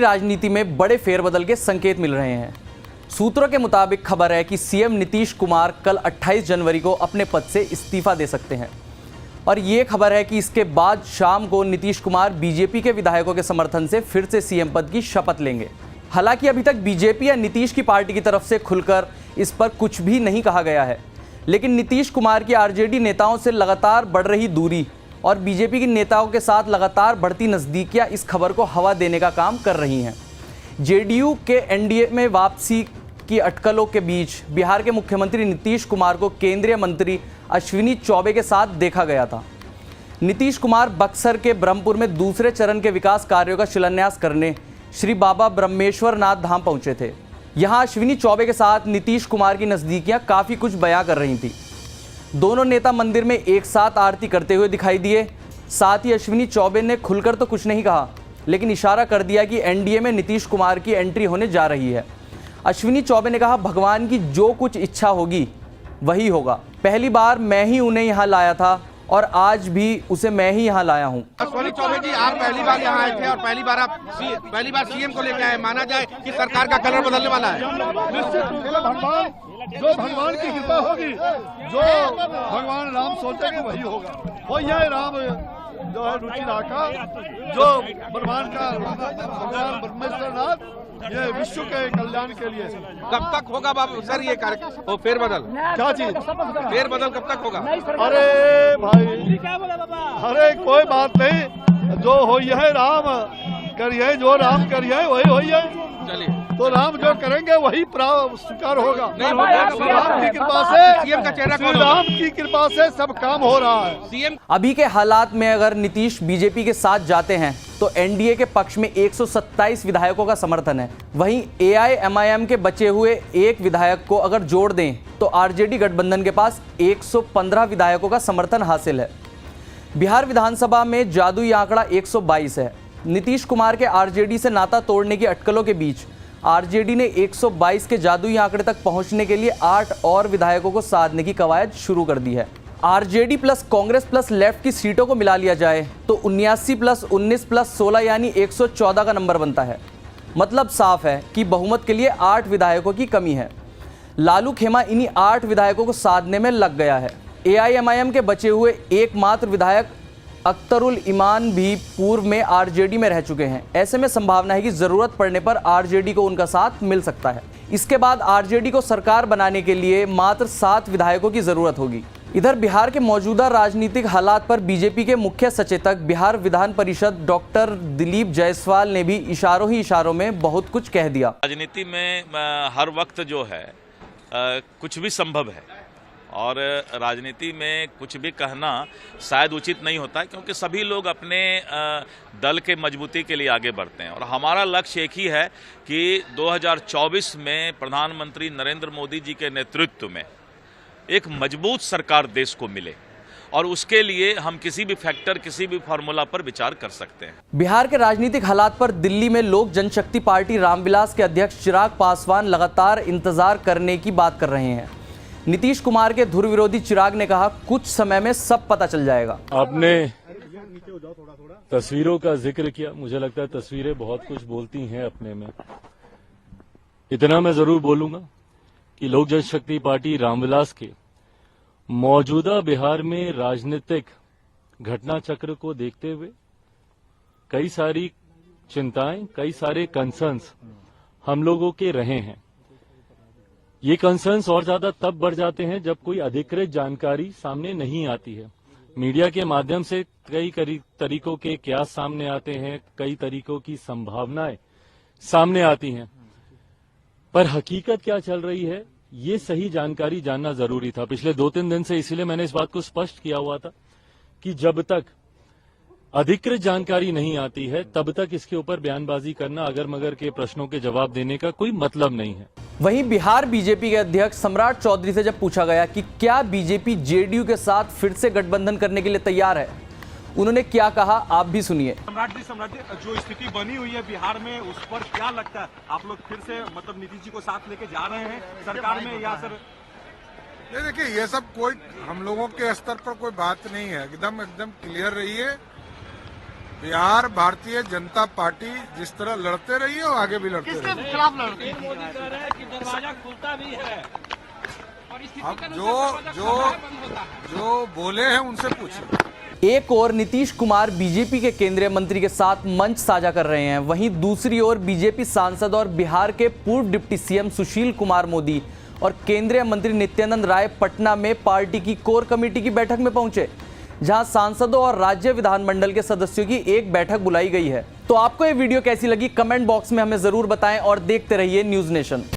राजनीति में बड़े फेरबदल के संकेत मिल रहे हैं। सूत्रों के मुताबिक खबर है कि सीएम नीतीश कुमार कल 28 जनवरी को अपने पद से इस्तीफा दे सकते हैं और ये खबर है कि इसके बाद शाम को नीतीश कुमार बीजेपी के विधायकों के समर्थन से फिर से सीएम पद की शपथ लेंगे। हालांकि अभी तक बीजेपी या नीतीश की पार्टी की तरफ से खुलकर इस पर कुछ भी नहीं कहा गया है, लेकिन नीतीश कुमार की आरजेडी नेताओं से लगातार बढ़ रही दूरी और बीजेपी के नेताओं के साथ लगातार बढ़ती नज़दीकियां इस खबर को हवा देने का काम कर रही हैं। जेडीयू के एनडीए में वापसी की अटकलों के बीच बिहार के मुख्यमंत्री नीतीश कुमार को केंद्रीय मंत्री अश्विनी चौबे के साथ देखा गया था। नीतीश कुमार बक्सर के ब्रह्मपुर में दूसरे चरण के विकास कार्यों का शिलान्यास करने श्री बाबा ब्रह्मेश्वर नाथ धाम पहुंचे थे। यहां अश्विनी चौबे के साथ नीतीश कुमार की नज़दीकियां काफ़ी कुछ बयां कर रही थी। दोनों नेता मंदिर में एक साथ आरती करते हुए दिखाई दिए। साथ ही अश्विनी चौबे ने खुलकर तो कुछ नहीं कहा, लेकिन इशारा कर दिया कि एनडीए में नीतीश कुमार की एंट्री होने जा रही है। अश्विनी चौबे ने कहा, भगवान की जो कुछ इच्छा होगी वही होगा। पहली बार मैं ही उन्हें यहाँ लाया था और आज भी उसे मैं ही यहाँ लाया हूँ। अश्विनी चौबे जी, आप पहली बार यहाँ आए थे और पहली बार सीएम को लेकर आए। माना जाए कि सरकार का कलर बदलने वाला है। जो भगवान की कृपा होगी, जो भगवान राम सोचेंगे वही होगा। वही है राम जो है रुचि राखा, जो भगवान भगवान ब्रह्मेश्वर नाथ, ये विश्व के कल्याण के लिए। कब तक होगा बाबू सर ये कार्य फेरबदल? क्या चीज फेरबदल कब तक होगा? अरे भाई, अरे कोई बात नहीं, जो हो है राम करिए, जो राम करिए वही हो है। चलिए, तो राम जो करेंगे वही स्वीकार होगा। राम की कृपा से, सीएम का चेहरा कौन? राम की कृपा से सब काम हो रहा है। सीएम अभी के हालात में अगर नीतीश बीजेपी के साथ जाते हैं तो एनडीए के पक्ष में 127 विधायकों का समर्थन है। वहीं एआईएमआईएम के बचे हुए एक विधायक को अगर जोड़ दें तो आरजेडी गठबंधन के पास 115 विधायकों का समर्थन हासिल है। बिहार विधानसभा में जादुई आंकड़ा 122 है। नीतीश कुमार के आरजेडी से नाता तोड़ने की अटकलों के बीच आरजेडी ने 122 के जादुई आंकड़े तक पहुंचने के लिए 8 और विधायकों को साधने की कवायद शुरू कर दी है। RJD plus Congress plus left की सीटों को मिला लिया जाए तो 79 प्लस 19 प्लस 16 यानी 114 का नंबर बनता है। मतलब साफ है कि बहुमत के लिए 8 विधायकों की कमी है। लालू खेमा इन्हीं 8 विधायकों को साधने में लग गया है। एआईएमआईएम के बचे हुए एकमात्र विधायक अख्तरुल ईमान भी पूर्व में आरजेडी में रह चुके हैं। ऐसे में संभावना है कि जरूरत पड़ने पर आरजेडी को उनका साथ मिल सकता है। इसके बाद आरजेडी को सरकार बनाने के लिए मात्र 7 विधायकों की जरूरत होगी। इधर बिहार के मौजूदा राजनीतिक हालात पर बीजेपी के मुख्य सचेतक बिहार विधान परिषद डॉक्टर दिलीप जायसवाल ने भी इशारों ही इशारों में बहुत कुछ कह दिया। राजनीति में हर वक्त जो है कुछ भी संभव है और राजनीति में कुछ भी कहना शायद उचित नहीं होता है, क्योंकि सभी लोग अपने दल के मजबूती के लिए आगे बढ़ते हैं और हमारा लक्ष्य एक ही है कि 2024 में प्रधानमंत्री नरेंद्र मोदी जी के नेतृत्व में एक मजबूत सरकार देश को मिले और उसके लिए हम किसी भी फैक्टर, किसी भी फार्मूला पर विचार कर सकते हैं। बिहार के राजनीतिक हालात पर दिल्ली में लोक जनशक्ति पार्टी रामविलास के अध्यक्ष चिराग पासवान लगातार इंतजार करने की बात कर रहे हैं। नीतीश कुमार के धुर विरोधी चिराग ने कहा, कुछ समय में सब पता चल जाएगा। आपने तस्वीरों का जिक्र किया, मुझे लगता है तस्वीरें बहुत कुछ बोलती हैं अपने में। इतना मैं जरूर बोलूंगा कि लोक जनशक्ति पार्टी रामविलास के मौजूदा बिहार में राजनीतिक घटना चक्र को देखते हुए कई सारी चिंताएं, कई सारे कंसर्न्स हम लोगों के रहे हैं। ये कंसर्न्स और ज्यादा तब बढ़ जाते हैं जब कोई अधिकृत जानकारी सामने नहीं आती है। मीडिया के माध्यम से कई तरीकों के कयास सामने आते हैं, कई तरीकों की संभावनाएं सामने आती हैं, पर हकीकत क्या चल रही है ये सही जानकारी जानना जरूरी था। पिछले 2-3 दिन से इसीलिए मैंने इस बात को स्पष्ट किया हुआ था कि जब तक अधिकृत जानकारी नहीं आती है तब तक इसके ऊपर बयानबाजी करना, अगर मगर के प्रश्नों के जवाब देने का कोई मतलब नहीं है। वहीं बिहार बीजेपी के अध्यक्ष सम्राट चौधरी से जब पूछा गया कि क्या बीजेपी जेडीयू के साथ फिर से गठबंधन करने के लिए तैयार है, उन्होंने क्या कहा आप भी सुनिए। सम्राट जी, जो स्थिति बनी हुई है बिहार में उस पर क्या लगता है? आप लोग फिर से मतलब नीतीश जी को साथ लेके जा रहे हैं सरकार में या सर? नहीं, देखिए ये सब कोई हम लोगों के स्तर पर कोई बात नहीं है। एकदम क्लियर रही है। बिहार भारतीय जनता पार्टी जिस तरह लड़ते रही है और आगे भी लड़ते रही है। खिलाफ लड़ती अब जो बोले हैं उनसे पूछिए। एक और नीतीश कुमार बीजेपी के केंद्रीय मंत्री के साथ मंच साझा कर रहे हैं, वहीं दूसरी ओर बीजेपी सांसद और बिहार के पूर्व डिप्टी सीएम सुशील कुमार मोदी और केंद्रीय मंत्री नित्यानंद राय पटना में पार्टी की कोर कमेटी की बैठक में पहुंचे, जहां सांसदों और राज्य विधानमंडल के सदस्यों की एक बैठक बुलाई गई है। तो आपको ये वीडियो कैसी लगी, कमेंट बॉक्स में हमें जरूर बताएं और देखते रहिए न्यूज़ नेशन।